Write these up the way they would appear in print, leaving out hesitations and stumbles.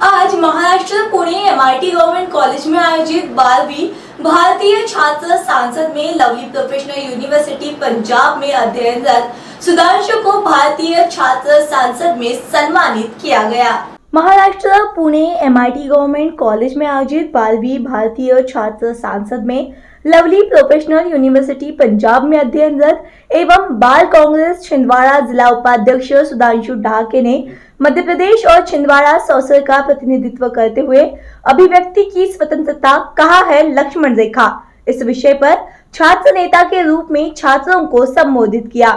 आज Maharashtra Pune MIT government college में आयोजित 12वीं भारतीय छात्र संसद में लवली प्रोफेशनल यूनिवर्सिटी पंजाब में अध्ययनरत सुधांशु को भारतीय छात्र संसद में सम्मानित किया गया। Maharashtra Pune MIT government college में आयोजित 12वीं भारतीय छात्र संसद में लवली प्रोफेशनल यूनिवर्सिटी पंजाब में अध्ययनरत एवं बाल कांग्रेस छिंदवाड़ा जिला उपाध्यक्ष सुधांशु ढाके ने मध्य प्रदेश और छिंदवाड़ा सौसर का प्रतिनिधित्व करते हुए अभिव्यक्ति की स्वतंत्रता कहा है लक्ष्मण रेखा इस विषय पर छात्र नेता के रूप में छात्रों को संबोधित किया।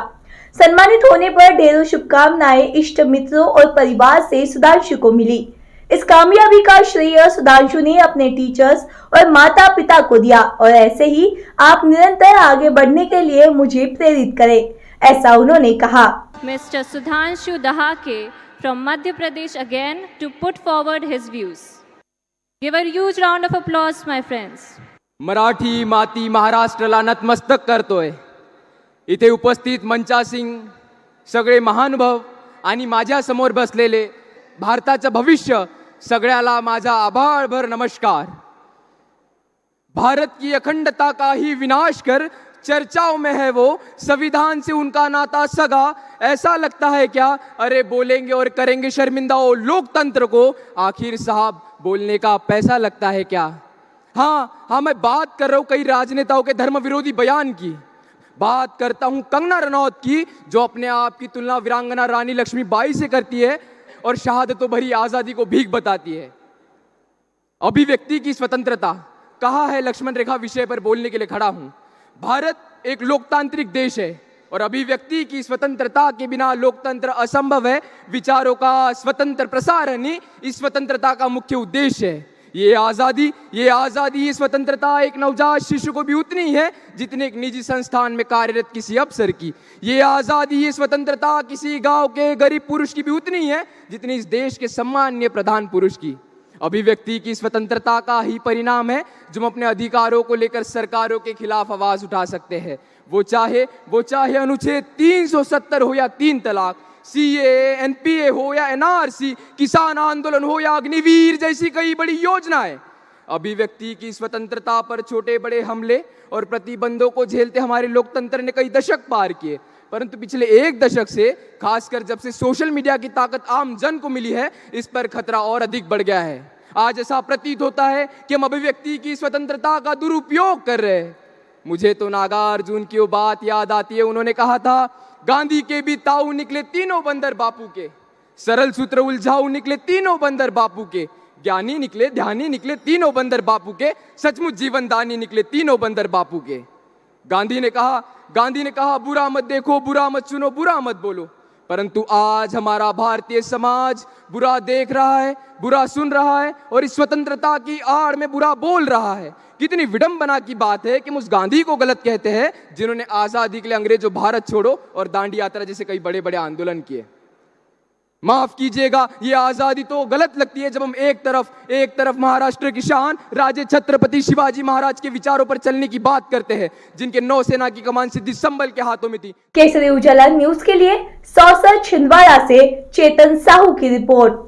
सम्मानित होने पर ढेरों शुभकामनाएं इष्ट मित्रों और परिवार से सुधांशु को मिली। इस कामयाबी का श्रेय सुधांशु ने अपने टीचर्स और माता पिता को दिया और ऐसे ही आप निरंतर आगे बढ़ने के लिए मुझे प्रेरित करें, ऐसा उन्होंने कहा। Mr. Sudhanshu Dahake from Madhya Pradesh again to put forward his views. Give a huge round of applause, my friends. Marathi माती महाराष्ट्राला नतमस्तक करतोय। इथे उपस्थित मंचासिंग सगळे महानुभाव आणि माझ्या समोर बसलेले भारताचं भविष्य सगळ्याला माझा आभाळभर नमस्कार। भारत की अखंडता का ही विनाश कर चर्चाओं में है वो, संविधान से उनका नाता सगा, ऐसा लगता है क्या? अरे बोलेंगे और करेंगे शर्मिंदा वो लोकतंत्र को, आखिर साहब बोलने का पैसा लगता है क्या? हाँ, मैं बात कर रहा हूँ कई राजनेताओं के धर्म विरोधी बयान की, बात करता हूँ कंगना रनौत की जो अपने आप की तुलना वीरांगना रानी लक्ष्मीबाई से करती है और शहादतों भरी आजादी को भीख बताती है। अभिव्यक्ति की स्वतंत्रता कहा है लक्ष्मण रेखा विषय पर बोलने के लिए खड़ा हूं। भारत एक लोकतांत्रिक देश है और अभिव्यक्ति की स्वतंत्रता के बिना लोकतंत्र असंभव है। विचारों का स्वतंत्र प्रसारण ही इस स्वतंत्रता का मुख्य उद्देश्य है। ये आजादी, ये स्वतंत्रता एक नवजात शिशु को भी उतनी है जितने एक निजी संस्थान में कार्यरत किसी अफसर की। ये आजादी, ये स्वतंत्रता किसी गांव के गरीब पुरुष की भी उतनी है जितनी इस देश के सम्माननीय प्रधान पुरुष की। अभिव्यक्ति की स्वतंत्रता का ही परिणाम है जो हम अपने अधिकारों को लेकर सरकारों के खिलाफ आवाज उठा सकते हैं। वो चाहे अनुच्छेद 370 हो या 3 तलाक, CAA, NPA हो या NRC, किसान आंदोलन हो या अग्निवीर जैसी कई बड़ी योजनाएं। अभिव्यक्ति की स्वतंत्रता पर छोटे बड़े हमले और प्रतिबंधों को झेलते हमारे लोकतंत्र ने कई दशक पार किए, परंतु पिछले 1 दशक से खासकर जब से सोशल मीडिया की ताकत आम जन को मिली है, इस पर खतरा और अधिक बढ़ गया है। आज ऐसा प्रतीत होता है कि हम अभिव्यक्ति की स्वतंत्रता का दुरुपयोग कर रहे हैं। मुझे तो नागार्जुन की वो बात याद आती है, उन्होंने कहा था गांधी के भी ताऊ निकले तीनों बंदर बापू के, सरल सूत्र उलझाऊ निकले तीनों बंदर बापू के, ज्ञानी निकले ध्यानी निकले तीनों बंदर बापू के, सचमुच जीवनदानी निकले तीनों बंदर बापू के। गांधी ने कहा बुरा मत देखो, बुरा मत सुनो, बुरा मत बोलो, परंतु आज हमारा भारतीय समाज बुरा देख रहा है, बुरा सुन रहा है और इस स्वतंत्रता की आड़ में बुरा बोल रहा है। कितनी विडंबना की बात है कि हम उस गांधी को गलत कहते हैं जिन्होंने आजादी के लिए अंग्रेजों भारत छोड़ो और दांडी यात्रा जैसे कई बड़े बड़े आंदोलन किए। माफ कीजिएगा, ये आजादी तो गलत लगती है जब हम एक तरफ महाराष्ट्र की शान राजे छत्रपति शिवाजी महाराज के विचारों पर चलने की बात करते हैं जिनके नौसेना की कमान सिद्धि संबल के हाथों में थी। केसरी उजाला न्यूज के लिए सौसर छिंदवाड़ा से चेतन साहू की रिपोर्ट।